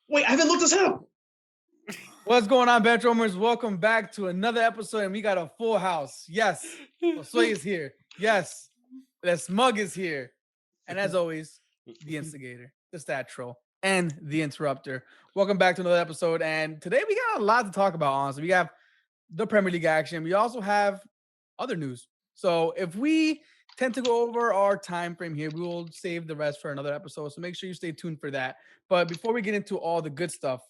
Wait, I haven't looked this up. What's going on, BenchWarmers? Welcome back to another episode, and we got a full house. Yes, Josue is here. Yes, the Smug is here. And as always, the instigator, the stat troll, and the interrupter. Welcome back to another episode. And today we got a lot to talk about, honestly. We have the Premier League action. We also have other news. So if we tend to go over our time frame here, we will save the rest for another episode. So make sure you stay tuned for that. But before we get into all the good stuff,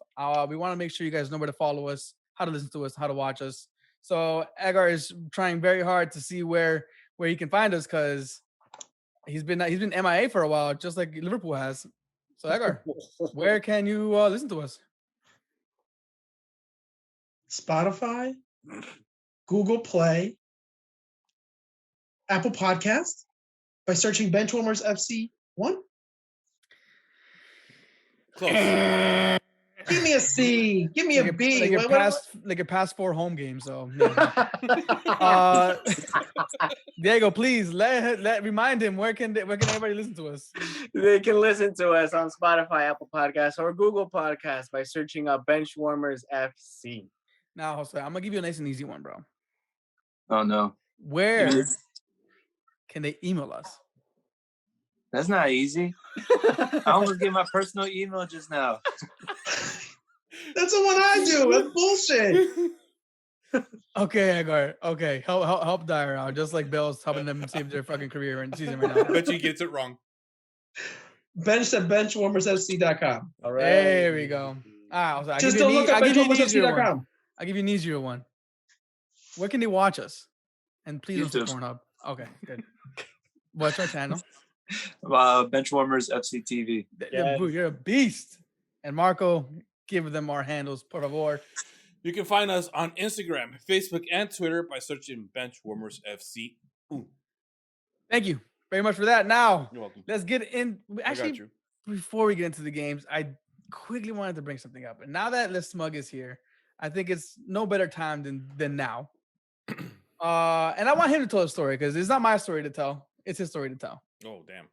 we want to make sure you guys know where to follow us, how to listen to us, how to watch us. So Edgar is trying very hard to see where he can find us because he's been MIA for a while, just like Liverpool has. So Edgar, where can you listen to us? Spotify, Google Play, Apple Podcast by searching BenchWarmers FC 1. Close. Give me a C. Give me a B. Like your past 4 home games. So yeah. Diego, please let remind him where can everybody listen to us? They can listen to us on Spotify, Apple Podcasts, or Google Podcasts by searching up BenchWarmers FC. Now, Jose, I'm gonna give you a nice and easy one, bro. Oh no. Where can they email us? That's not easy. I almost gave my personal email just now. That's the one I do. That's bullshit. Okay, Edgar. Okay, help Dyer out, just like Bale's helping them save their fucking career and season right now. Bet he gets it wrong. Bench at benchwarmersfc.com. All right. There we go. Just don't look at benchwarmersfc.com. I'll give you an easier one. Where can they watch us? And please don't say YouTube. Pornhub. Okay, good. What's our channel? BenchWarmers FC TV. Yes. You're a beast. And Marco, give them our handles, por favor. You can find us on Instagram, Facebook, and Twitter by searching BenchWarmers FC. Ooh. Thank you very much for that. Now, You're welcome. let's get in. I got Actually, you. before we get into the games, I quickly wanted to bring something up. And now that Les Smug is here, I think it's no better time than now. And I want him to tell a story because it's not my story to tell. It's his story to tell. Oh, damn.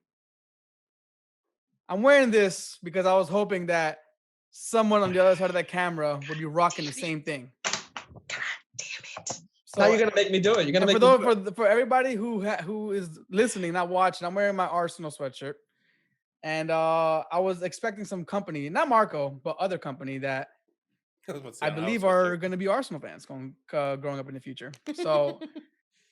I'm wearing this because I was hoping that someone on the other side of that camera would be rocking the same thing. God damn it. So, Now you're going to make me do it. You're going to make for everybody who is listening, not watching, I'm wearing my Arsenal sweatshirt. And I was expecting some company, not Marco, but other company that I believe are going to be Arsenal fans growing up in the future. So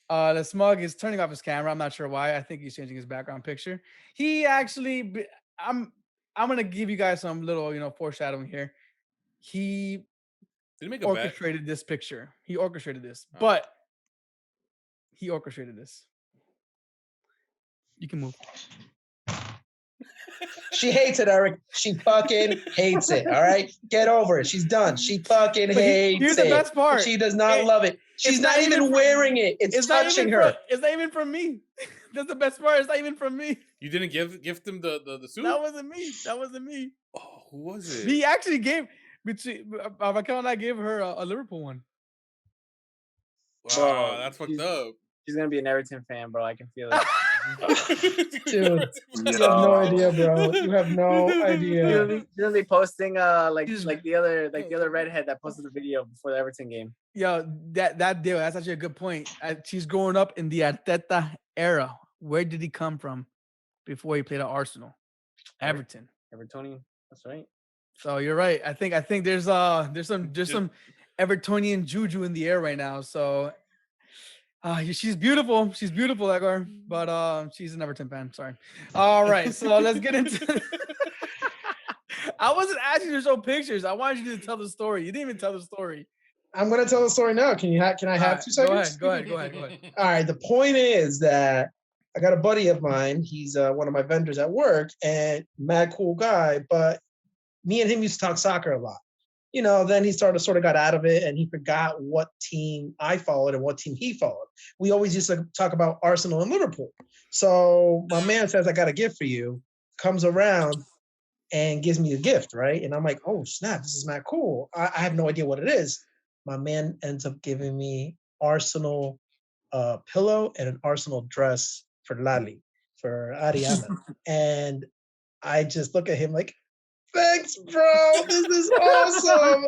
the Smug is turning off his camera. I'm not sure why. I think he's changing his background picture. He actually, I'm going to give you guys some little, foreshadowing here. He Did he make a orchestrated this picture. He orchestrated this, but he orchestrated this. You can move. She hates it, Erik. She fucking hates it. All right? Get over it. She's done. She fucking hates it. Here's the best part. She does not love it. She's not even wearing it. It's touching her. It's not even from me. That's the best part. It's not even from me. You didn't gift him the suit? That wasn't me. Oh, who was it? He actually gave Raquel and I gave her a Liverpool one. Wow, that's fucked up. She's gonna be an Everton fan, bro. I can feel it. Dude, you have no idea, bro. You have no idea. You're gonna be posting like the other redhead that posted the video before the Everton game. Yo, that deal. That's actually a good point. She's growing up in the Arteta era. Where did he come from before he played at Arsenal? Everton. Evertonian. That's right. So you're right. I think there's some Evertonian juju in the air right now. So she's beautiful. She's beautiful, Edgar. But she's an Everton fan. Sorry. All right. So let's get into I wasn't asking you to show pictures. I wanted you to tell the story. You didn't even tell the story. I'm going to tell the story now. Can I have 2 seconds? Go ahead. All right. The point is that I got a buddy of mine. He's one of my vendors at work and mad cool guy. But me and him used to talk soccer a lot. Then he sort of got out of it and he forgot what team I followed and what team he followed. We always used to talk about Arsenal and Liverpool. So my man says, I got a gift for you, comes around and gives me a gift, right? And I'm like, oh, snap, this is mad cool. I have no idea what it is. My man ends up giving me Arsenal pillow and an Arsenal dress for Lali, for Ariana. And I just look at him like, Thanks, bro. This is awesome.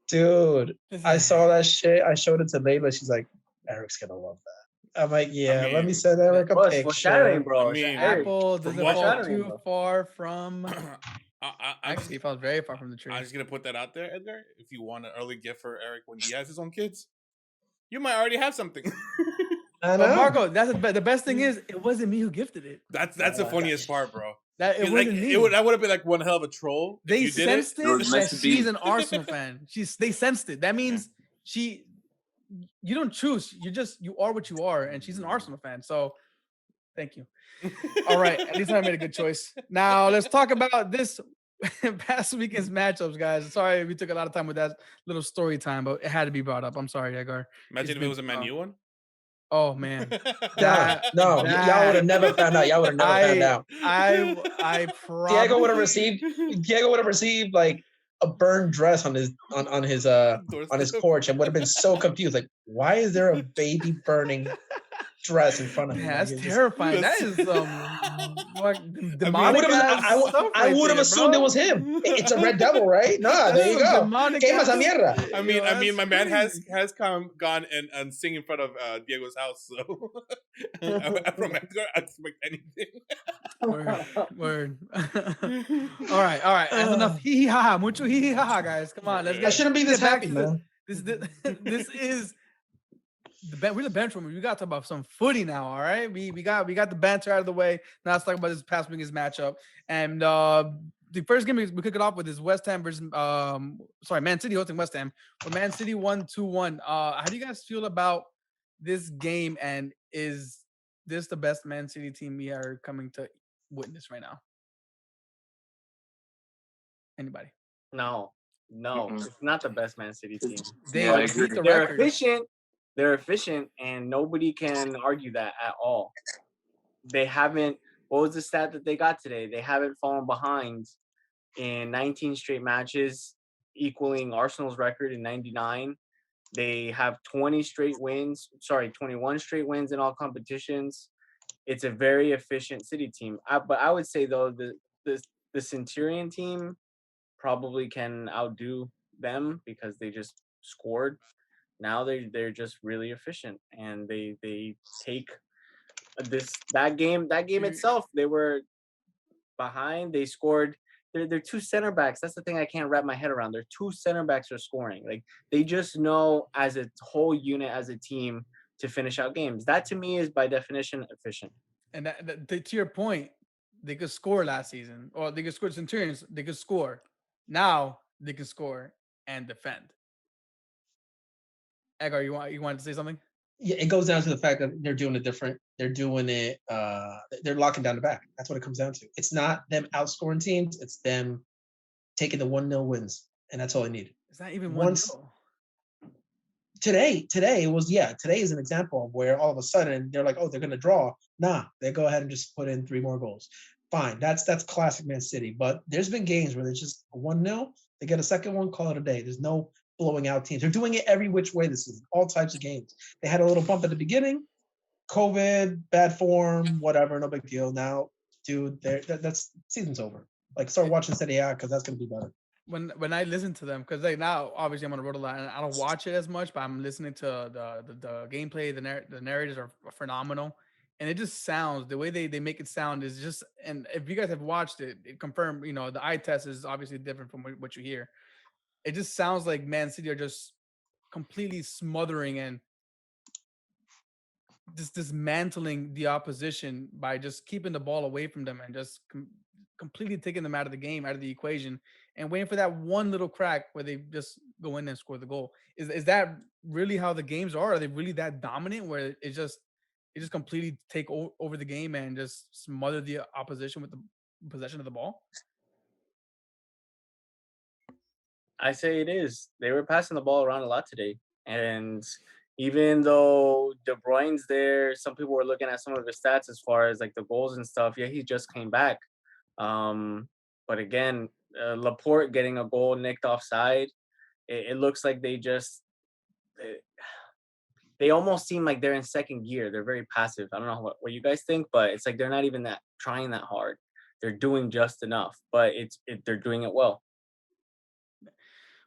Dude, I saw that shit. I showed it to Layla. She's like, Eric's gonna love that. I'm like, yeah, let me mean, send Eric a Bro, it's picture. foreshadowing, bro. I mean, Eric, Apple from doesn't what- fall foreshadowing, too bro. far from. I'm Actually, he falls very far from the tree. just gonna put that out there, Edgar. If you want an early gift for Eric when he has his own kids, you might already have something. I But know. Marco, that's the best thing is it wasn't me who gifted it. That's the funniest part, bro. That it Like, wasn't me. that would have been like one hell of a troll. If They you did sensed It was it meant that to be. she's an Arsenal fan. They sensed it. That means you don't choose. You are what you are, and she's an Arsenal fan. So thank you. All right, at least I made a good choice. Now let's talk about this past weekend's matchups, guys. Sorry we took a lot of time with that little story time, but it had to be brought up. I'm sorry, Edgar. Imagine if it was a Man U one. Oh man, No, y'all would have never found out. Y'all would have never found out. I probably Diego would have received like a burned dress on his porch and would have been so confused. Like, why is there a baby burning dress in front of him? Yeah, Like, that's it's just- terrifying. That is demonic. I would have assumed it was him. It's a red devil, right? Nah, there you go. Quema esa mierda. I mean, my man has gone and sing in front of Diego's house. So from Edgar, I expect anything. Word. All right. That's enough. Hee hee ha ha. Mucho hee hee ha ha, guys. Come on, let's get. I shouldn't be this get back happy, to man. This is we're the BenchWarmers. We got to talk about some footy now. All right, we got the banter out of the way. Now let's talk about this past week's matchup. And the first game we kick it off with is West Ham versus Man City hosting West Ham. But Man City won 2-1. How do you guys feel about this game? And is this the best Man City team we are coming to witness right now? No, Anybody? Mm-mm. it's not the best Man City team. They Yeah, I beat agree. the They're record. efficient. They're efficient, and nobody can argue that at all. They haven't. What was the stat that they got today? They haven't fallen behind in 19 straight matches, equaling Arsenal's record in 99. They have 21 straight wins in all competitions. It's a very efficient City team. But I would say though the Centurion team probably can outdo them because they just scored. Now they're just really efficient, and they take that game itself. They were behind. They scored. They're two center backs. That's the thing I can't wrap my head around. Their two center backs are scoring. Like, they just know as a whole unit, as a team, to finish out games. That to me is by definition efficient. And to your point, they could score last season, or they could score. Centurions, they could score. Now they can score and defend. Edgar, you wanted to say something? Yeah, it goes down to the fact that they're doing it different. They're doing it. They're locking down the back. That's what it comes down to. It's not them outscoring teams. It's them taking the 1-0 wins, and that's all they need. It's not even Once- 1-0. Today is an example of where all of a sudden they're like, oh, they're gonna draw. Nah, they go ahead and just put in 3 more goals. Fine, that's classic Man City. But there's been games where there's just 1-0. They get a second one, call it a day. There's no blowing out teams. They're doing it every which way this season, all types of games. They had a little bump at the beginning, COVID, bad form, whatever, no big deal. Now, dude, that's season's over. Like, start watching Serie A because that's gonna be better. When I listen to them, because now obviously I'm on the road a lot and I don't watch it as much, but I'm listening to the gameplay. The narrators are phenomenal, and it just sounds, the way they make it sound is just. And if you guys have watched it, it confirmed. The eye test is obviously different from what you hear. It just sounds like Man City are just completely smothering and just dismantling the opposition by just keeping the ball away from them and just completely taking them out of the game, out of the equation, and waiting for that one little crack where they just go in and score the goal. Is that really how the games are? Are they really that dominant where it just completely take over the game and just smother the opposition with the possession of the ball? I say it is. They were passing the ball around a lot today. And even though De Bruyne's there, some people were looking at some of his stats as far as like the goals and stuff. Yeah, he just came back. But again, Laporte getting a goal nicked offside. It looks like they almost seem like they're in second gear. They're very passive. I don't know what you guys think, but it's like they're not even trying that hard they're doing just enough, but they're doing it well.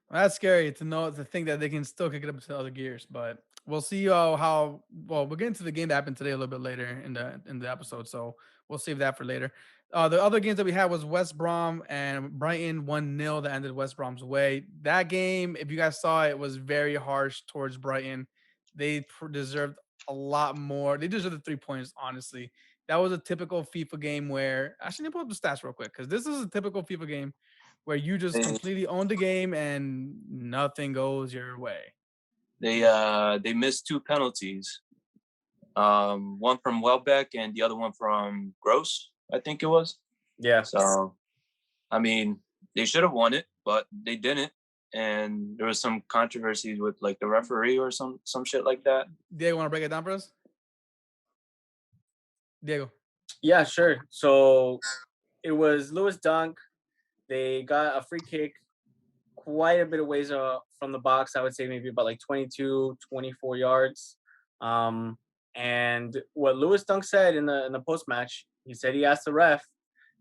Well, that's scary to think that they can still kick it up to other gears, but we'll see how well we'll get into the game that happened today a little bit later in the episode, so we'll save that for later. The other games that we had was West Brom and Brighton 1-0 that ended West Brom's way. That game, if you guys saw it, was very harsh towards Brighton. They deserved a lot more. They deserved the 3 points, honestly. That was a typical FIFA game where actually let me pull up the stats real quick because this is a typical FIFA game where you just completely own the game and nothing goes your way. They missed 2 penalties. One from Welbeck and the other one from Gross, I think it was. Yeah. So, I mean, they should have won it, but they didn't. And there was some controversies with like the referee or some shit like that. Diego, want to break it down for us? Diego. Yeah, sure. So it was Lewis Dunk. They got a free kick quite a bit of ways from the box. I would say maybe about like 22, 24 yards. And what Lewis Dunk said in the post-match, he said he asked the ref,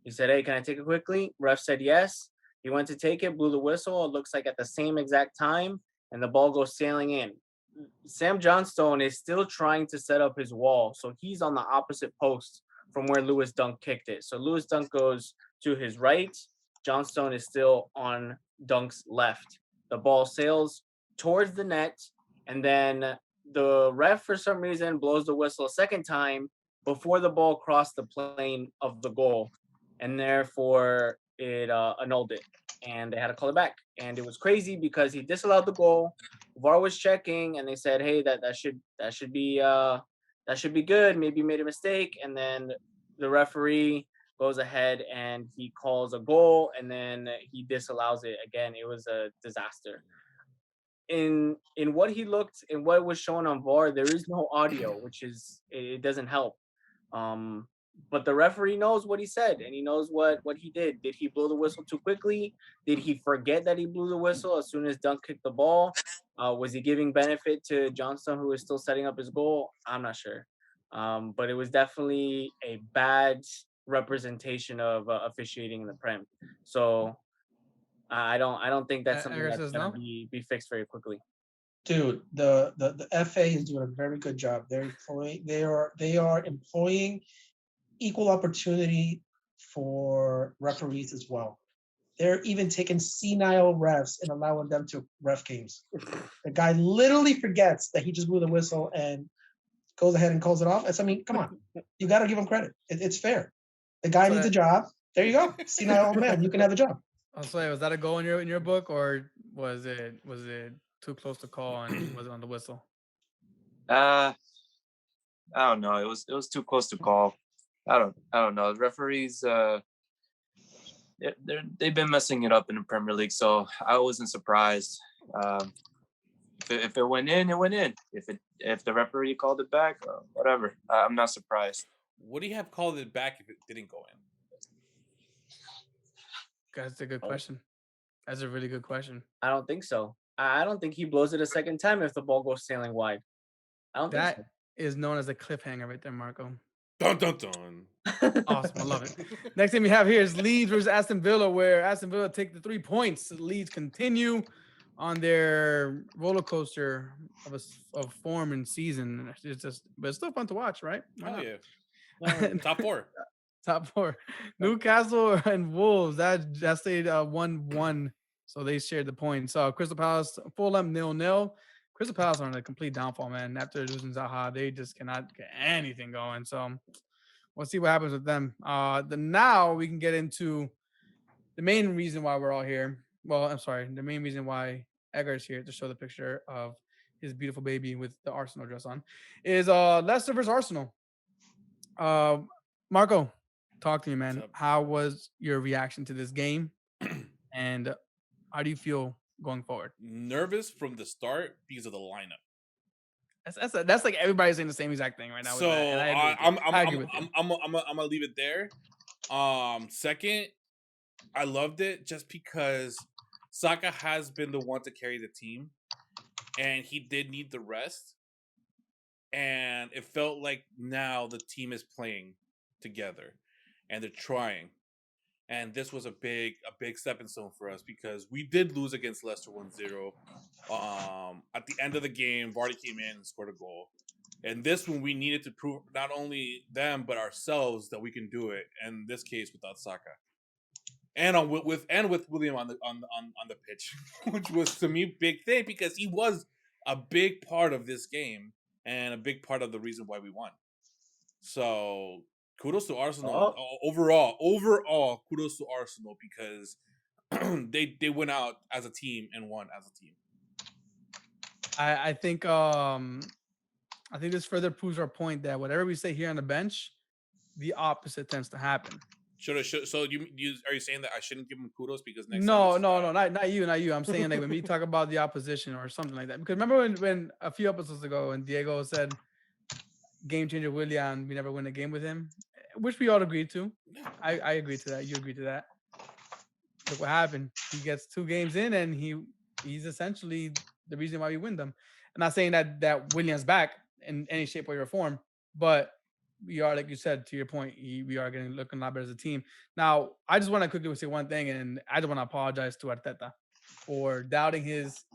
he said, "Hey, can I take it quickly?" Ref said yes. He went to take it, blew the whistle. It looks like at the same exact time, and the ball goes sailing in. Sam Johnstone is still trying to set up his wall, so he's on the opposite post from where Lewis Dunk kicked it. So Lewis Dunk goes to his right. Johnstone is still on Dunk's left. The ball sails towards the net, and then the ref, for some reason, blows the whistle a second time before the ball crossed the plane of the goal, and therefore it annulled it, and they had to call it back. And it was crazy because he disallowed the goal. VAR was checking, and they said, "Hey, that should be good. Maybe you made a mistake." And then the referee goes ahead and he calls a goal, and then he disallows it again. It was a disaster. In what he looked and what was shown on VAR, there is no audio, which is it doesn't help. But the referee knows what he said, and he knows what he did. Did he blow the whistle too quickly? Did he forget that he blew the whistle as soon as Dunk kicked the ball? Was he giving benefit to Johnstone, who was still setting up his goal? I'm not sure. But it was definitely a bad representation of officiating in the Prem. So I don't think that's something that's going to be fixed very quickly. Dude, the FA is doing a very good job. They are employing equal opportunity for referees as well. They're even taking senile refs and allowing them to ref games. The guy literally forgets that he just blew the whistle and goes ahead and calls it off. I mean, come on, you got to give him credit. It's fair. The guy needs a job. There you go. Senile old man, you can have a job. I'll say, was that a goal in your book, or was it too close to call and was it on the whistle? I don't know. It was too close to call. I don't know. The referees, they've been messing it up in the Premier League, so I wasn't surprised. If it went in, it went in. If the referee called it back, whatever, I'm not surprised. Would he have called it back if it didn't go in? That's a good question. That's a really good question. I don't think so. I don't think he blows it a second time if the ball goes sailing wide. I don't think so. That is known as a cliffhanger right there, Marco. Dun, dun, dun. Awesome. I love it. Next thing we have here is Leeds versus Aston Villa, where Aston Villa take the 3 points. Leeds continue on their roller coaster of form and season. But it's still fun to watch, right? Oh, yeah. Top 4. Top 4. Newcastle and Wolves, that stayed 1-1. So they shared the points. Crystal Palace, Fulham 0-0. Crystal Palace are on a complete downfall, man. After losing Zaha, they just cannot get anything going. So we'll see what happens with them. Now we can get into the main reason why we're all here. Well, I'm sorry. The main reason why Edgar is here to show the picture of his beautiful baby with the Arsenal dress on is Leicester versus Arsenal. Marco, talk to me, man. How was your reaction to this game? And how do you feel going forward? Nervous from the start because of the lineup. That's like everybody's saying the same exact thing right now. So I'm gonna leave it there. Second, I loved it just because Saka has been the one to carry the team, and he did need the rest. And it felt like now the team is playing together, and they're trying. And this was a big stepping stone for us because we did lose against Leicester 1-0. At the end of the game, Vardy came in and scored a goal. And this one, we needed to prove not only them but ourselves that we can do it. In this case, without Saka, and with William on the pitch, which was to me big thing because he was a big part of this game and a big part of the reason why we won. So kudos to Arsenal. Overall, kudos to Arsenal because they went out as a team and won as a team. I think this further proves our point that whatever we say here on the bench, the opposite tends to happen. So are you saying that I shouldn't give him kudos because next No, time not you. I'm saying like when we talk about the opposition or something like that. Because remember when a few episodes ago when Diego said game changer Willian, we never win a game with him, which we all agreed to. I agreed to that. You agreed to that. Look what happened. He gets 2 games in and he's essentially the reason why we win them. I'm not saying that Willian's back in any shape, way, or form, but we are, like you said, to your point, we are looking a lot better as a team. Now, I just want to quickly say one thing, and I just want to apologize to Arteta for doubting his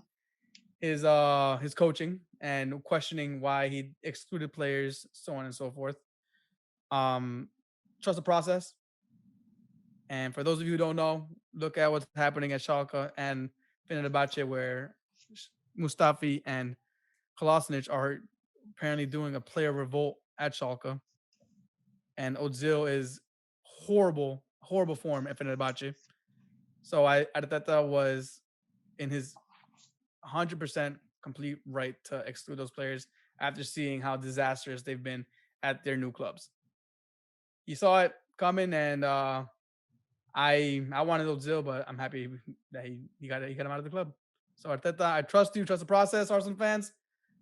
coaching and questioning why he excluded players, so on and so forth. Trust the process. And for those of you who don't know, look at what's happening at Schalke and Fenerbahce, where Mustafi and Kolasinac are apparently doing a player revolt at Schalke. And Ozil is horrible form at Fenerbahce. So Arteta was in his 100% complete right to exclude those players after seeing how disastrous they've been at their new clubs. He saw it coming, and I wanted Ozil, but I'm happy that he got him out of the club. So Arteta, I trust you. Trust the process, Arsenal fans.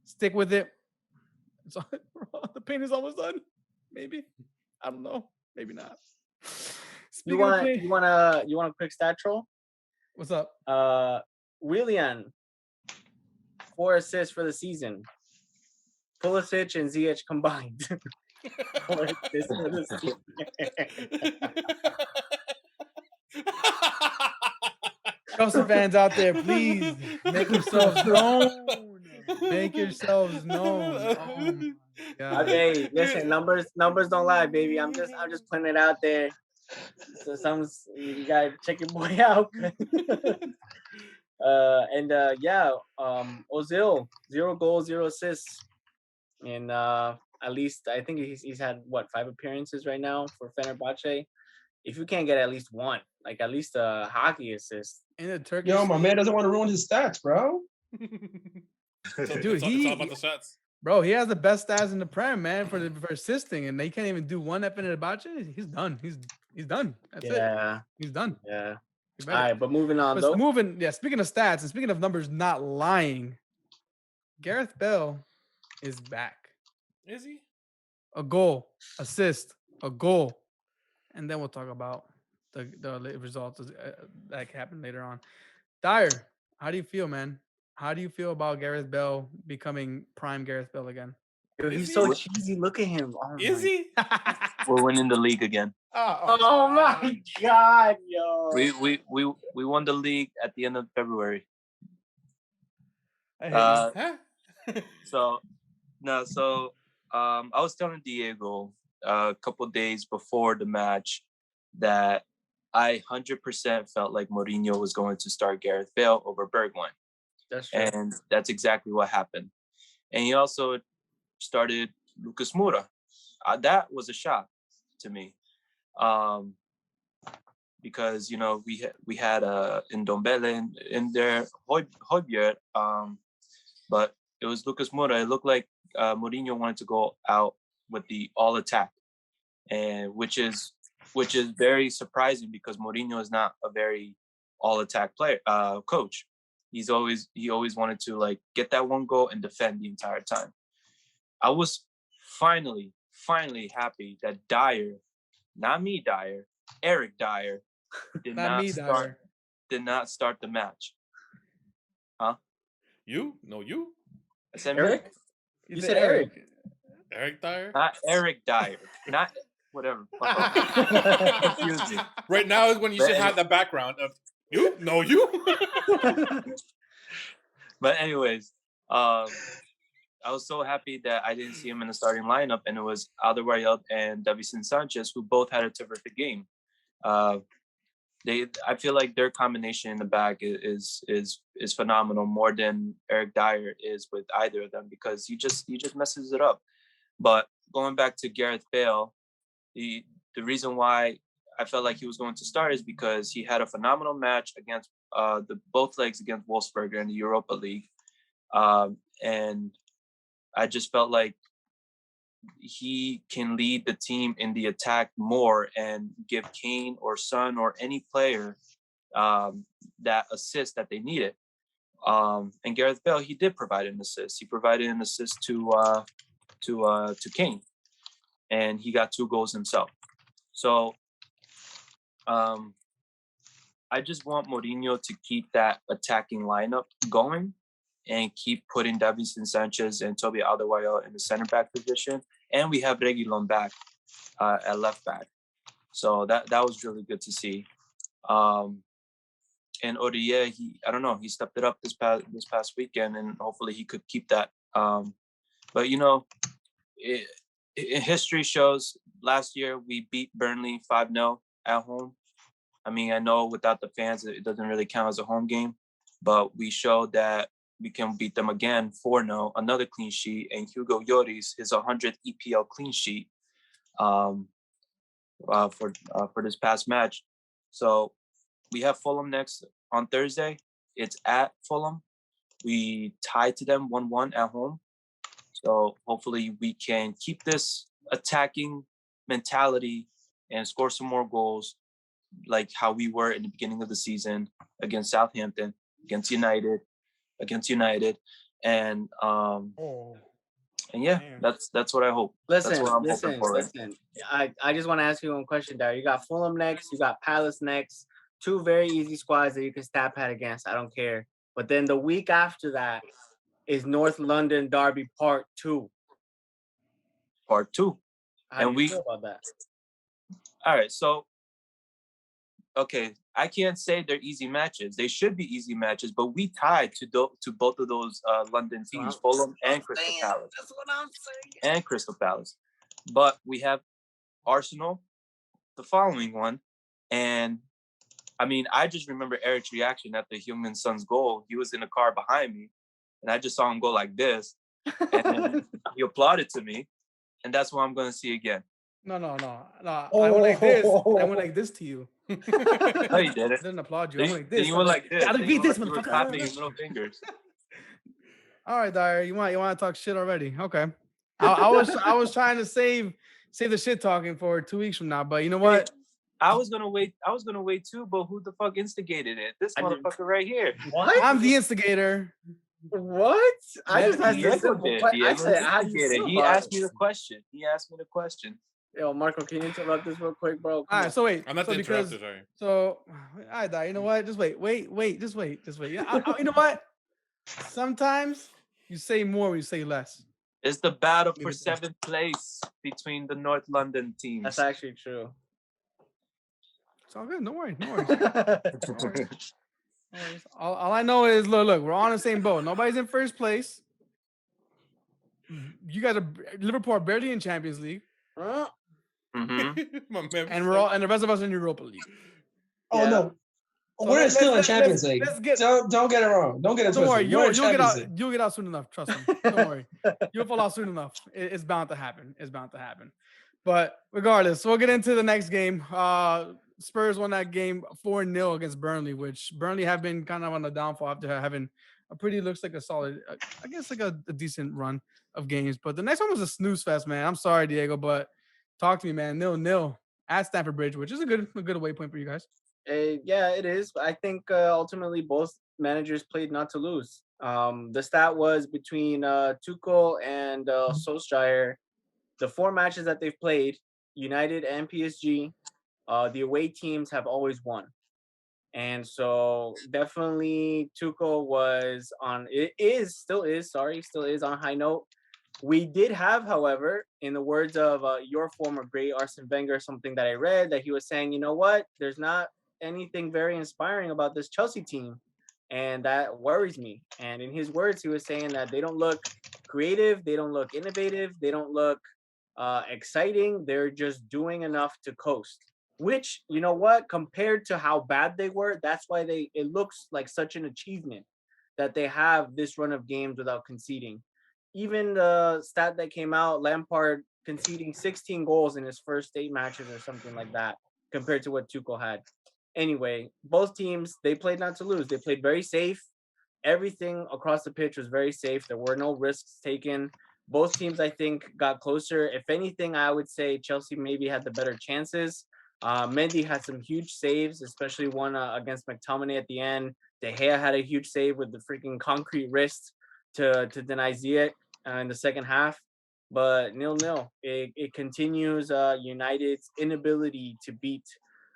Stick with it. The pain is almost done. Maybe. I don't know. Maybe not. You want a quick stat troll? What's up? Willian, 4 assists for the season. Pulisic and Ziyech combined. 4 assists for the season. Chelsea fans out there, please make yourselves known. Make yourselves known. Oh okay, listen, numbers don't lie, baby. I'm just putting it out there. So you gotta check your boy out. Ozil, 0 goals, 0 assists, and at least I think he's had 5 appearances right now for Fenerbahce. If you can't get at least one, like at least a hockey assist. In the Turkish my man doesn't want to ruin his stats, bro. Dude, it's all about the shots. Bro, he has the best stats in the Prem, man, for assisting, and they can't even do one up in the Fenerbahce. He's done. He's done. That's it. He's done. Yeah. All right, but moving on though. Speaking of stats and speaking of numbers not lying, Gareth Bale is back. Is he? A goal, assist, a goal, and then we'll talk about the results that happened later on. Dyer, how do you feel, man? How do you feel about Gareth Bale becoming prime Gareth Bale again? Dude, he's so cheesy. Look at him. Oh, is he? We're winning the league again. Oh my God, yo. We won the league at the end of February. Huh? So I was telling Diego a couple of days before the match that I 100% felt like Mourinho was going to start Gareth Bale over Bergwijn. That's true. And that's exactly what happened. And he also started Lucas Moura. That was a shock to me. Because, we had Ndombele in there, Højbjerg, but it was Lucas Moura. It looked like Mourinho wanted to go out with the all attack, and which is very surprising because Mourinho is not a very all attack player coach. He always wanted to get that one goal and defend the entire time. I was finally happy that Dyer, not me Dyer, Erik Dyer, did not start the match. Huh? You? No, you? I said Erik? You said Erik. Erik Dyer? Not Erik Dyer. Not whatever. Confuse me. Right now is when you should have the background of you. No, you. But anyways, I was so happy that I didn't see him in the starting lineup, and it was Alderweireld and Davison Sanchez who both had a terrific game. I feel like their combination in the back is phenomenal, more than Eric Dyer is with either of them, because he just messes it up. But going back to Gareth Bale, the reason why I felt like he was going to start is because he had a phenomenal match against both legs against Wolfsberger in the Europa League, and I just felt like he can lead the team in the attack more and give Kane or Son or any player that assist that they needed. And Gareth Bale, he did provide an assist. He provided an assist to Kane, and he got 2 goals himself. So I just want Mourinho to keep that attacking lineup going and keep putting Davison Sanchez and Toby Alderweireld in the center back position. And we have Reguilon back at left back. So that was really good to see. And Aurier, he stepped it up this past weekend, and hopefully he could keep that. But history shows last year we beat Burnley 5-0 at home. I mean, I know without the fans it doesn't really count as a home game, but we showed that we can beat them again 4-0, another clean sheet, and Hugo Lloris, his 100th EPL clean sheet for this past match. So we have Fulham next on Thursday. It's at Fulham. We tied to them 1-1 at home. So hopefully we can keep this attacking mentality and score some more goals like how we were in the beginning of the season against Southampton, against United. And yeah, Damn. that's what I hope. Listen, that's what I'm hoping for. I just want to ask you one question, Dar. You got Fulham next, you got Palace next, 2 very easy squads that you can stat pad against. I don't care. But then the week after that is North London Derby Part 2. Part 2. How do you feel about that? All right, so okay, I can't say they're easy matches. They should be easy matches, but we tied to both of those London teams, Fulham and Crystal Palace. That's what I'm saying. And Crystal Palace. But we have Arsenal, the following one. And, I mean, I just remember Erik's reaction after Heung-min Son's goal. He was in the car behind me, and I just saw him go like this. And he applauded to me, and that's what I'm going to see again. No. I went like this. I went like this to you. No, you didn't. I didn't applaud you. I went like this. You went like this. Gotta beat this, motherfucker. motherfucker. Clapping your little fingers. All right, Dyer. You want to talk shit already? Okay. I was trying to save the shit talking for 2 weeks from now, but you know what? I was gonna wait too, but who the fuck instigated it? This motherfucker right here. What? I'm the instigator. What? I just asked a simple question. I said, how do you feel He about asked me the question. Yo, Marco, can you interrupt this real quick, bro? All right, so wait. I'm not so interrupted, sorry. So, I die. You know what? Just wait. Just wait. You know what? Sometimes you say more when you say less. It's the battle for 7th place between the North London teams. That's actually true. It's all good. Don't worry. All I know is, look, we're on the same boat. Nobody's in first place. You guys are Liverpool are barely in Champions League. Mm-hmm. And the rest of us in Europa League. Oh yeah. No, so we're still in Champions League. Don't get it wrong. Don't get it twisted. Don't worry, you'll get out. You'll get out soon enough. Trust me. Don't worry. You'll fall out soon enough. It's bound to happen. But regardless, we'll get into the next game. Spurs won that game 4-0 against Burnley, which Burnley have been kind of on the downfall after having looks like a solid, I guess like a decent run of games. But the next one was a snooze fest, man. I'm sorry, Diego, but talk to me, man. 0-0 at Stamford Bridge, which is a good away point for you guys. Yeah, it is. I think ultimately both managers played not to lose. The stat was between Tuchel and Solskjaer, the 4 matches that they've played, United and PSG, the away teams have always won. And so definitely Tuchel was still is on a high note. We did have, however, in the words of your former great Arsene Wenger, something that I read, that he was saying, you know what, there's not anything very inspiring about this Chelsea team, and that worries me. And in his words, he was saying that they don't look creative, they don't look innovative, they don't look exciting. They're just doing enough to coast. Which, you know what, compared to how bad they were, that's why it looks like such an achievement that they have this run of games without conceding. Even the stat that came out, Lampard conceding 16 goals in his first 8 matches or something like that, compared to what Tuchel had. Anyway, both teams, they played not to lose. They played very safe. Everything across the pitch was very safe. There were no risks taken. Both teams, I think, got closer. If anything, I would say Chelsea maybe had the better chances. Mendy had some huge saves, especially one against McTominay at the end. De Gea had a huge save with the freaking concrete wrist to deny Ziyech in the second half. But 0-0. It continues United's inability to beat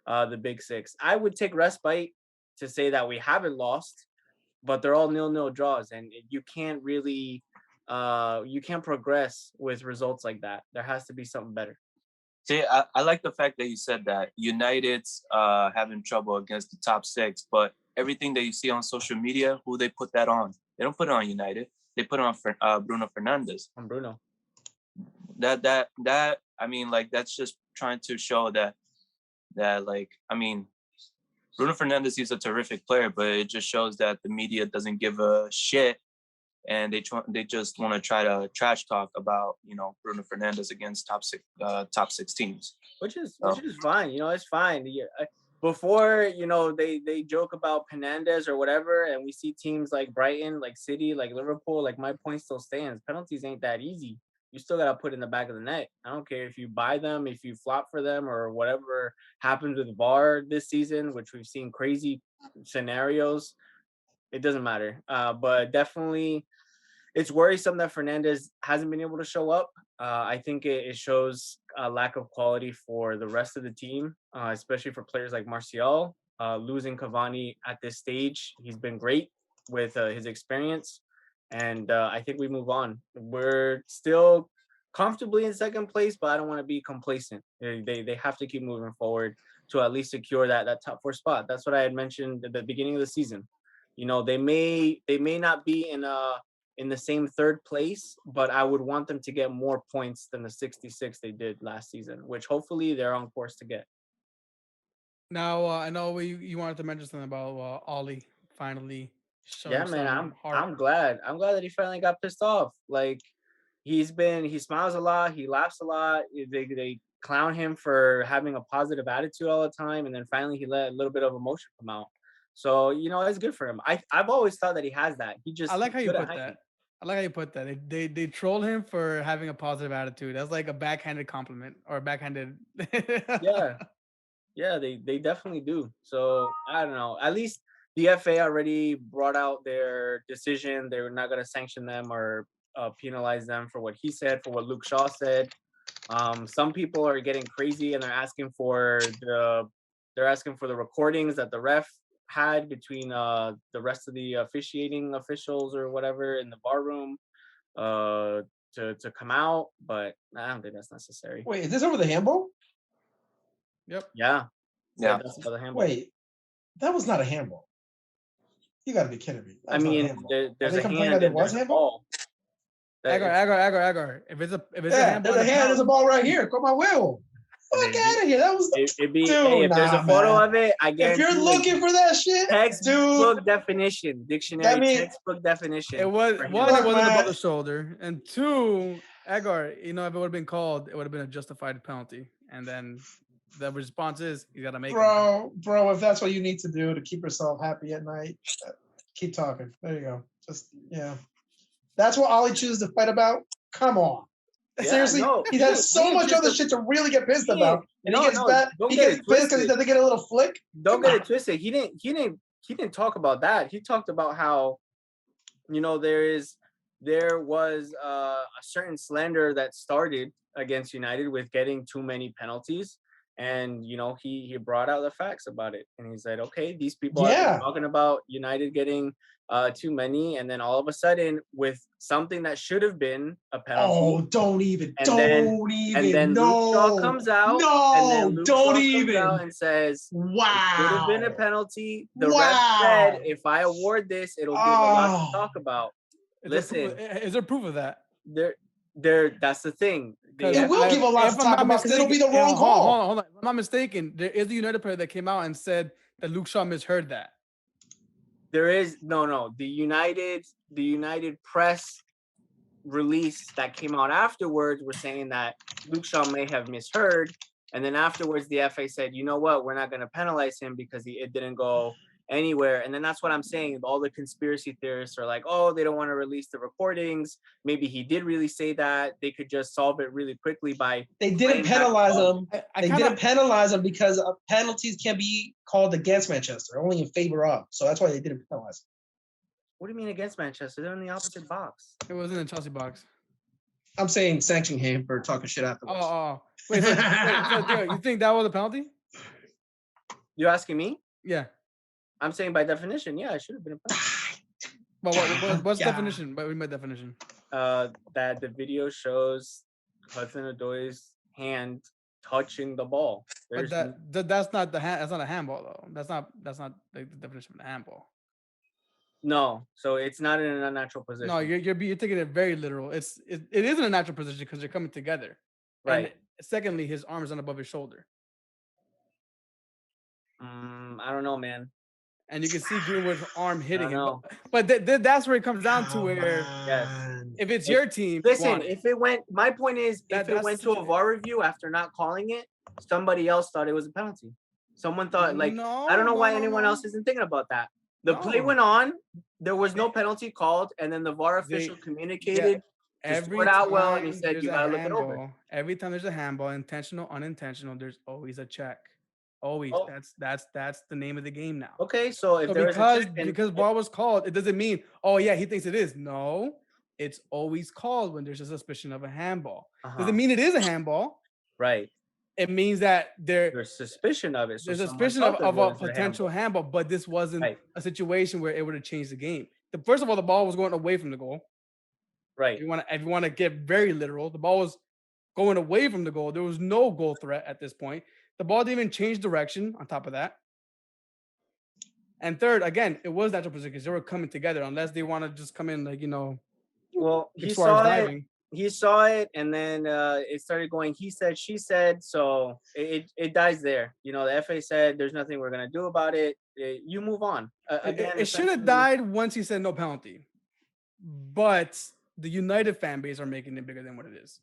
the Big Six. I would take respite to say that we haven't lost, but they're all 0-0 draws, and you can't really you can't progress with results like that. There has to be something better. See, I like the fact that you said that United's having trouble against the top 6, but everything that you see on social media, who they put that on? They don't put it on United. They put it on Bruno Fernandes. On Bruno. That I mean, like, that's just trying to show that like, I mean, Bruno Fernandes is a terrific player, but it just shows that the media doesn't give a shit, and they just want to try to trash talk about, you know, Bruno Fernandes against top six teams, which is fine. You know, it's fine. Before, you know, they joke about Fernandes or whatever, and we see teams like Brighton, like City, like Liverpool. Like, my point still stands. Penalties ain't that easy. You still got to put in the back of the net. I don't care if you buy them, if you flop for them, or whatever happens with VAR this season, which we've seen crazy scenarios. It doesn't matter. But definitely, it's worrisome that Fernandes hasn't been able to show up. I think it shows a lack of quality for the rest of the team, especially for players like Martial. Losing Cavani at this stage, he's been great with his experience. And I think we move on. We're still comfortably in second place, but I don't want to be complacent. They have to keep moving forward to at least secure that top 4 spot. That's what I had mentioned at the beginning of the season. You know, they may not be in the same third place, but I would want them to get more points than the 66 they did last season, which hopefully they're on course to get. Now, I know you wanted to mention something about Ollie finally. Yeah, man, I'm glad that he finally got pissed off. Like, he smiles a lot, he laughs a lot. They clown him for having a positive attitude all the time, and then finally he let a little bit of emotion come out. So, you know, it's good for him. I've always thought that he has that. I like how you put that. I like how you put that. They troll him for having a positive attitude. That's like a backhanded compliment or a backhanded. Yeah, they definitely do. So I don't know. At least the FA already brought out their decision. They were not going to sanction them or penalize them for what he said, for what Luke Shaw said. Some people are getting crazy and they're asking for the recordings that the ref had between the rest of the officiating officials or whatever in the bar room to come out, but I don't think that's necessary. Wait, is this over the handball? Yep. Yeah. That's about the handball. Wait, that was not a handball. You got to be kidding me. I mean, there's a hand and there's a ball. Agar. If it's a handball, there's a hand. There's a ball right here. Come on, Will. Fuck out of here. That was. It'd be, hey, if there's a photo of it, I guarantee. If you're looking for that shit, textbook definition, dictionary, textbook definition. It was one. It wasn't above the shoulder, and 2, Agar. You know, if it would have been called, it would have been a justified penalty. And then the response is, you got to make. Bro, if that's what you need to do to keep yourself happy at night, keep talking. There you go. That's what Ollie chooses to fight about. Come on. Yeah, seriously, he has so much other shit to really get pissed about, and he gets pissed because he doesn't get a little flick. Don't get it twisted. He didn't talk about that. He talked about how, you know, there was a certain slander that started against United with getting too many penalties, And he brought out the facts about it, and he said, okay, these people are talking about United getting too many, and then all of a sudden with something that should have been a penalty. Oh, don't even. And then Luke Shaw comes out. And says, wow, it could have been a penalty. The ref said, if I award this, it'll give a lot to talk about. Listen, is there proof of that? There. That's the thing. It will give a lot to talk about because it'll be the wrong call. Hold on. If I'm not mistaken, there is a United player that came out and said that Luke Shaw misheard that. There is no. The United press release that came out afterwards was saying that Luke Shaw may have misheard, and then afterwards the FA said, you know what, we're not going to penalize him because it didn't go anywhere. And then that's what I'm saying. All the conspiracy theorists are like, oh, they don't want to release the recordings. Maybe he did really say that. They could just solve it really quickly by. They didn't penalize him. They didn't penalize him because penalties can be called against Manchester, only in favor of. So that's why they didn't penalize him. What do you mean against Manchester? They're in the opposite box. It wasn't in the Chelsea box. I'm saying sanction him for talking shit afterwards. Oh. Wait, so you think that was a penalty? You asking me? Yeah. I'm saying by definition, yeah, it should have been a penalty. But what's definition? What do you mean by definition? That the video shows Hudson-Odoi's hand touching the ball. But that's not that's not a handball though. That's not the definition of a handball. No, so it's not in an unnatural position. No, you're taking it very literal. It is in a natural position because they're coming together. Right. And secondly, his arm is not above his shoulder. I don't know, man. And you can see Greenwood's arm hitting him. But that's where it comes down to where, if it's your team. Listen, my point is, if it went to a VAR review after not calling it, somebody else thought it was a penalty. Someone thought, I don't know why anyone else isn't thinking about that. The play went on, there was no penalty called, and then the VAR official communicated to sort out well, and he said, you gotta look it over. Every time there's a handball, intentional, unintentional, there's always a check. Always. Oh. That's the name of the game now. Okay, so because VAR was called, it doesn't mean, oh yeah, he thinks it is. No, it's always called when there's a suspicion of a handball. Doesn't mean it is a handball. Right. It means that there's suspicion of it. So there's suspicion of a potential handball, but this wasn't a situation where it would have changed the game. First of all, the ball was going away from the goal. Right. If you want to get very literal, the ball was going away from the goal. There was no goal threat at this point. The ball didn't even change direction on top of that. And third, again, it was natural position because they were coming together unless they want to just come in Well, he saw it, and then it started going, he said, she said, so it dies there. The FA said, there's nothing we're going to do about it. You move on. Again, it should have died once he said no penalty. But the United fan base are making it bigger than what it is.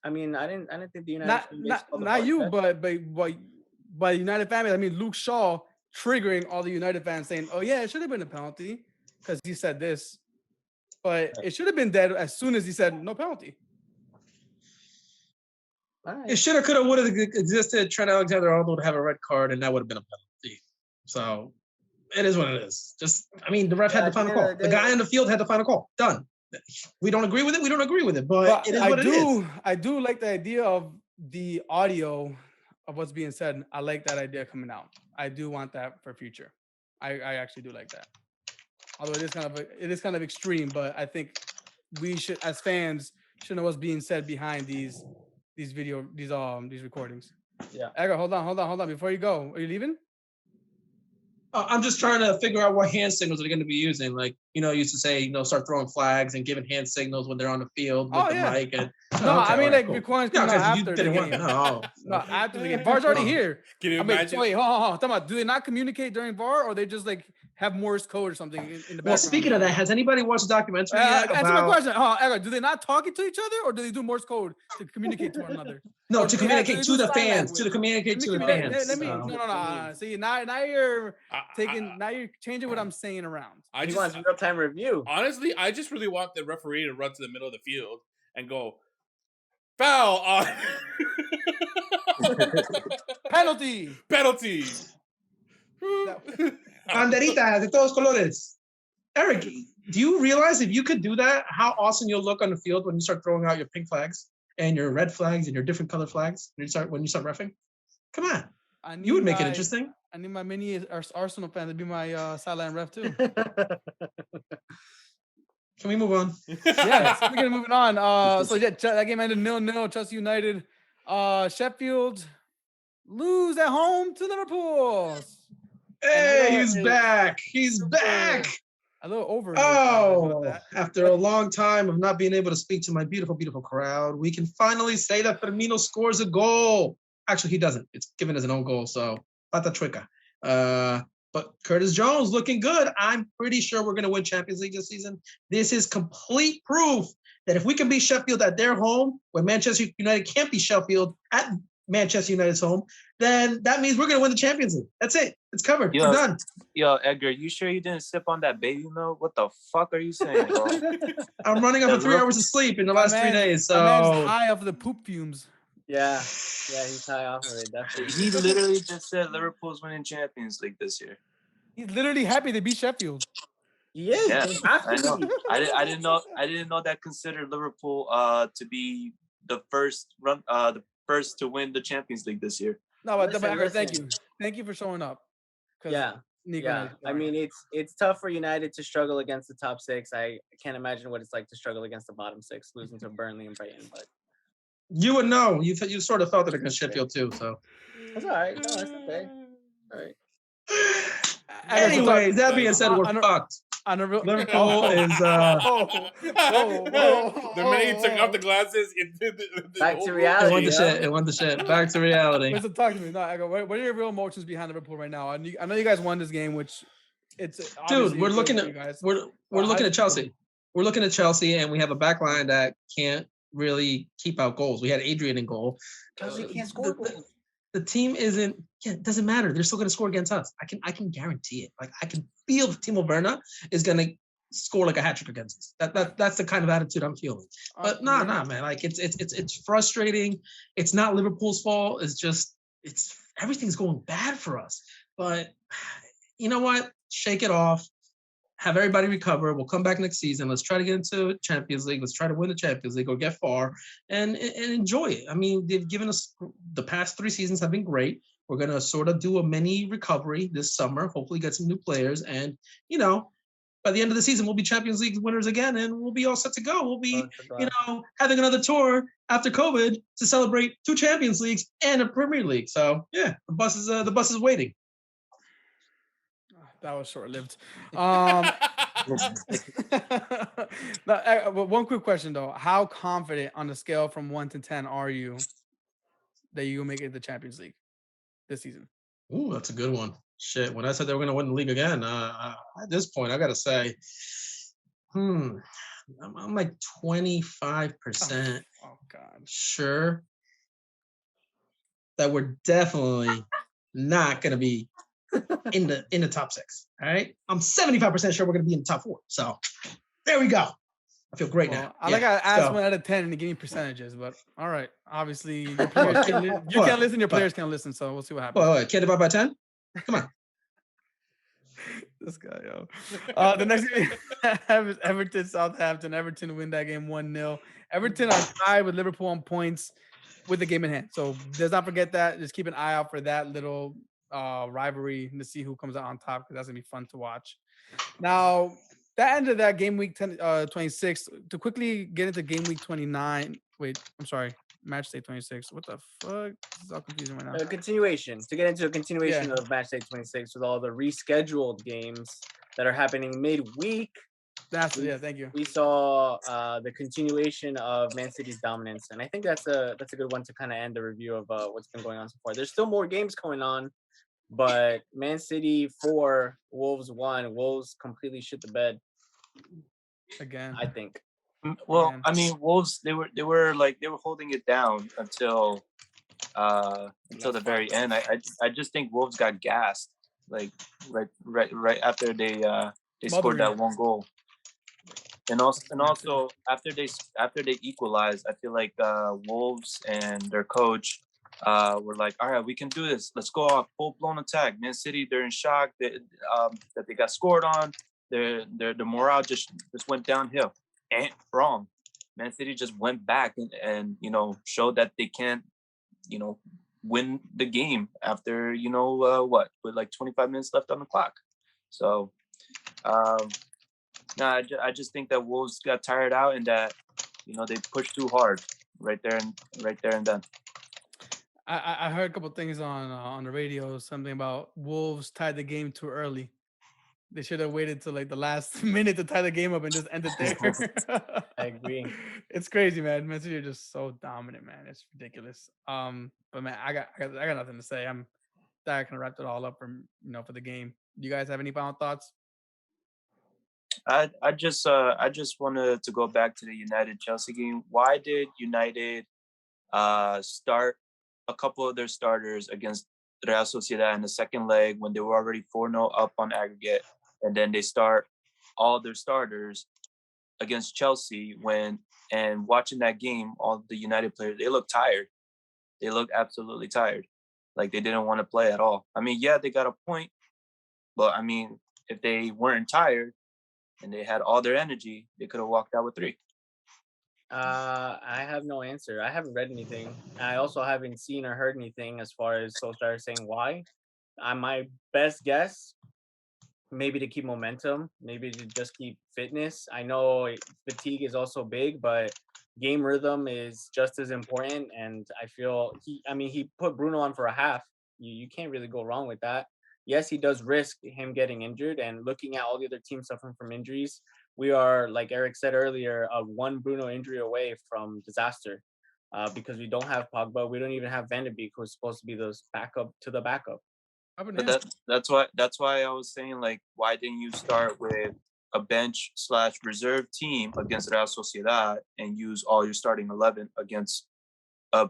I mean, I didn't think the United not you, but United fan base. I mean, Luke Shaw triggering all the United fans saying, "Oh yeah, it should have been a penalty because he said this," but it should have been dead as soon as he said no penalty. Right. It should have, could have, would have existed. Trent Alexander-Arnold would have a red card, and that would have been a penalty. So it is what it is. The ref had the final call. The guy in the field had the final call. Done. We don't agree with it. We don't agree with it, but it is what it is. I do like the idea of the audio of what's being said. I like that idea coming out. I do want that for future. I actually do like that. Although it is kind of extreme, but I think we should, as fans, should know what's being said behind these recordings. Yeah. Erik, hold on. Before you go, are you leaving? I'm just trying to figure out what hand signals they're going to be using. Used to say, start throwing flags and giving hand signals when they're on the field with the mic. And recordings coming out after the game. After the game. VAR's already here. Can you imagine? Wait, hold on. Do they not communicate during VAR, or they just have Morse code or something in the background? Well, speaking of that, has anybody watched the documentary yet? Answer my question. Erik, do they not talk to each other, or do they do Morse code to communicate to one another? No, to communicate to the fans. To communicate to the fans. No. See, now you're now you're changing what I'm saying around. I just want real-time review. Honestly, I just really want the referee to run to the middle of the field and go, foul on penalty. Banderitas de todos colores. Erik, do you realize if you could do that, how awesome you'll look on the field when you start throwing out your pink flags and your red flags and your different color flags when you start reffing? Come on. need You would make it interesting. I need my mini Arsenal fan to be my sideline ref too. Can we move on? Yeah, speaking of moving on. So yeah, that game ended 0-0. Chelsea United. Sheffield lose at home to Liverpool. Hey, he's back. He's back. A little over. Oh, after a long time of not being able to speak to my beautiful, beautiful crowd, we can finally say that Firmino scores a goal. Actually, he doesn't. It's given as an own goal, so pata chueca. But Curtis Jones looking good. I'm pretty sure we're going to win Champions League this season. This is complete proof that if we can beat Sheffield at their home, when Manchester United can't beat Sheffield at Manchester United's home, then that means we're going to win the Champions League. That's it. It's covered. We're done. Yo, Edgar, you sure you didn't sip on that baby milk? What the fuck are you saying, bro? I'm running up on 3 hours of sleep in the last 3 days. So man's high off of the poop fumes. Yeah, he's high off of it. Definitely. He literally just said Liverpool's winning Champions League this year. He's literally happy they beat Sheffield. He is. Yeah, I know. I didn't know that considered Liverpool to be the first to win the Champions League this year. No, but thank you for showing up. Yeah. I mean, it's tough for United to struggle against the top 6. I can't imagine what it's like to struggle against the bottom 6, losing to Burnley and Brighton. But you would know. You sort of felt it against Sheffield too. So that's all right. No, that's okay. All right. Anyways, that being said, we're fucked. Liverpool is. The minute he took off the glasses, back to reality. It went the shit. Back to reality. Listen, talk to me. No, I go. What are your real emotions behind Liverpool right now? I know you guys won this game, which it's. Dude, we're looking at we're looking at Chelsea. We're looking at Chelsea, and we have a back line that can't really keep out goals. We had Adrian in goal. Chelsea can't score goals. The team isn't. Yeah, it doesn't matter. They're still going to score against us. I can guarantee it. Like I can feel Timo Werner is going to score like a hat trick against us. That's the kind of attitude I'm feeling. But nah, man. Like it's frustrating. It's not Liverpool's fault. It's everything's going bad for us. But you know what? Shake it off. Have everybody recover. We'll come back next season. Let's try to get into Champions League. Let's try to win the Champions League or get far and enjoy it. I mean, they've given us the past 3 seasons have been great. We're going to sort of do a mini recovery this summer, hopefully get some new players. And, by the end of the season, we'll be Champions League winners again, and we'll be all set to go. We'll be, having another tour after COVID to celebrate 2 Champions Leagues and a Premier League. So, yeah, the bus is waiting. That was short-lived. One quick question, though. How confident on the scale from 1 to 10 are you that you will make it to the Champions League this season? Ooh, that's a good one. Shit, when I said they were going to win the league again, at this point, I got to say, I'm like 25% sure that we're definitely not going to be in the top 6. All right, I'm 75% sure we're going to be in the top 4. So there we go. I feel great now. I asked 1 out of 10 and give me percentages, but all right. Obviously, your players can't listen. Your players can't listen. So we'll see what happens. Can't divide by 10. Come on. This guy, yo. The next game, Everton, Southampton. Everton win that game 1-0. Everton are tied with Liverpool on points with the game in hand. So let's not forget that. Just keep an eye out for that little rivalry to see who comes out on top, because that's going to be fun to watch. Now, that ended that game week 26. To quickly get into game week 29. Wait, I'm sorry. Match day 26. What the fuck? This is all confusing right now. To get into a continuation of match day 26 with all the rescheduled games that are happening midweek. Thank you. We saw the continuation of Man City's dominance, and I think that's a good one to kind of end the review of what's been going on so far. There's still more games going on, but Man City 4, Wolves 1. Wolves completely shit the bed again, I think. Well, I mean, Wolves they were holding it down until the very end. I just think Wolves got gassed like right after they scored that 1 goal. And also after they equalized, I feel like Wolves and their coach were like, all right, we can do this. Let's go off full-blown attack. Man City, they're in shock that they got scored on. The morale just went downhill. And wrong. Man City just went back and showed that they can't, win the game after, with like 25 minutes left on the clock. So, I just think that Wolves got tired out and that, they pushed too hard right there and then. I heard a couple things on the radio, something about Wolves tied the game too early. They should have waited till like the last minute to tie the game up and just end it there. I agree. It's crazy, man. Man City are just so dominant, man. It's ridiculous. But man, I got nothing to say. That kind of wrapped it all up for the game. Do you guys have any final thoughts? I just wanted to go back to the United Chelsea game. Why did United start a couple of their starters against Real Sociedad in the second leg when they were already 4-0 up on aggregate, and then they start all their starters against Chelsea and watching that game, all the United players, they look tired. They look absolutely tired. Like they didn't want to play at all. I mean, yeah, they got a point, but I mean, if they weren't tired and they had all their energy, they could have walked out with 3. I have no answer. I haven't read anything. I also haven't seen or heard anything as far as Solskjaer saying why. My best guess, maybe to keep momentum, maybe to just keep fitness. I know fatigue is also big, but game rhythm is just as important. And I feel he put Bruno on for a half. You can't really go wrong with that. Yes, he does risk him getting injured, and looking at all the other teams suffering from injuries, we are, like Erik said earlier, one Bruno injury away from disaster, because we don't have Pogba. We don't even have Van de Beek, who's supposed to be those backup to the backup. But that's why I was saying, like, why didn't you start with a bench/reserve team against Real Sociedad and use all your starting 11 against a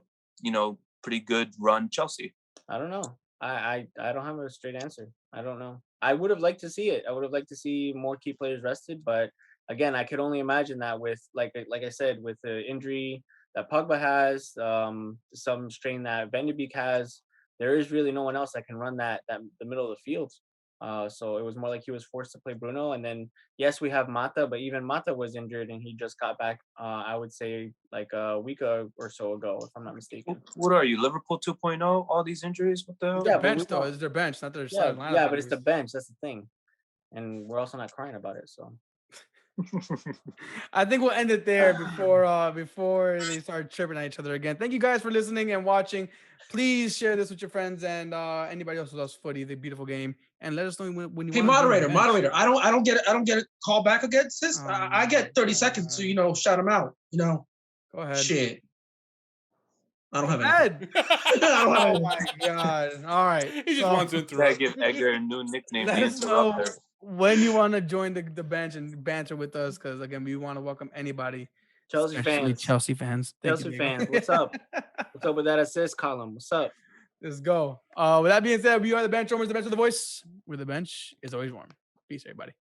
pretty good run Chelsea? I don't know. I don't have a straight answer. I don't know. I would have liked to see it. I would have liked to see more key players rested, but again, I could only imagine that with like I said, with the injury that Pogba has, some strain that Van de Beek has, there is really no one else that can run the middle of the field. So it was more like he was forced to play Bruno, and then yes, we have Mata, but even Mata was injured and he just got back. I would say like a week or so ago, if I'm not mistaken. What are you, Liverpool 2.0? All these injuries? What the hell? Yeah, bench though. It's their bench, not their starting lineup. Yeah, but it's the bench. That's the thing, and we're also not crying about it. So. I think we'll end it there before they start tripping at each other again. Thank you guys for listening and watching. Please share this with your friends and anybody else who loves footy, the beautiful game, and let us know when you. Hey, moderator. I don't get it. Call back against this. I get 30 seconds to shout them out. Go ahead. Shit. I don't have anything. Oh my god! All right. He just wants to interrupt. Give Edgar a new nickname. Let us know when you want to join the bench and banter with us, because again, we want to welcome anybody. Chelsea fans. Chelsea fans. Chelsea fans. What's up? What's up with that assist column? What's up? Let's go. With that being said, we are the BenchWarmers, the bench with the voice, where the bench is always warm. Peace, everybody.